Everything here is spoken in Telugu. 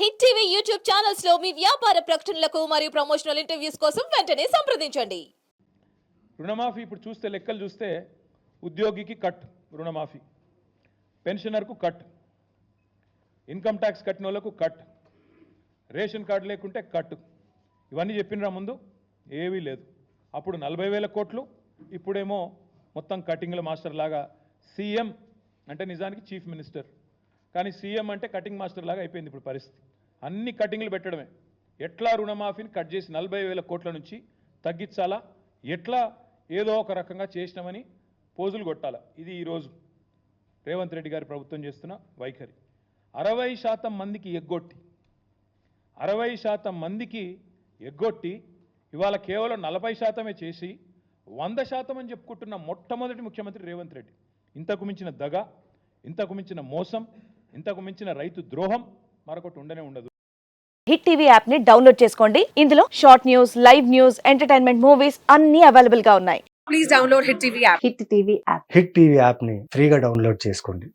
హిట్ టీవీ యూట్యూబ్ ఛానల్స్ లో మీ వ్యాపార ప్రకటనలకు మరియు ప్రమోషనల్ ఇంటర్వ్యూస్ కోసం వెంటనే సంప్రదించండి. రుణమాఫీ ఇప్పుడు చూస్తే లెక్కలు చూస్తే ఉద్యోగికి కట్ రుణమాఫీ, పెన్షనర్కు కట్, ఇన్కమ్ ట్యాక్స్ కట్టిన వాళ్ళకు కట్, రేషన్ కార్డు లేకుంటే కట్. ఇవన్నీ చెప్పినరా ముందు ఏవీ లేదు. అప్పుడు 40,000 కోట్లు, ఇప్పుడేమో మొత్తం కటింగ్ల మాస్టర్ లాగా. సీఎం అంటే నిజానికి చీఫ్ మినిస్టర్, కానీ సీఎం అంటే కటింగ్ మాస్టర్ లాగా అయిపోయింది ఇప్పుడు పరిస్థితి. అన్ని కటింగ్లు పెట్టడమే. ఎట్లా రుణమాఫీని కట్ చేసి 40,000 కోట్ల నుంచి తగ్గించాలా, ఎట్లా ఏదో ఒక రకంగా చేసినామని పోజులు కొట్టాలా. ఇది ఈరోజు రేవంత్ రెడ్డి గారి ప్రభుత్వం చేస్తున్న వైఖరి. 60% మందికి ఎగ్గొట్టి 60% మందికి ఎగ్గొట్టి ఇవాళ కేవలం 40%మే చేసి 100% అని చెప్పుకుంటున్న మొట్టమొదటి ముఖ్యమంత్రి రేవంత్ రెడ్డి. ఇంతకు మించిన దగ, ఇంతకు మించిన మోసం, ఇంతకు మించిన రైతు ద్రోహం మరొకటి ఉండనే ఉండదు. హిట్ టీవీ యాప్ ని డౌన్లోడ్ చేసుకోండి. ఇందులో short news, live news, entertainment movies అన్ని అవైలబుల్ గా ఉన్నాయి. Please download Hit TV app. Hit TV app. Hit TV యాప్ని ఫ్రీగా డౌన్లోడ్ చేసుకోండి.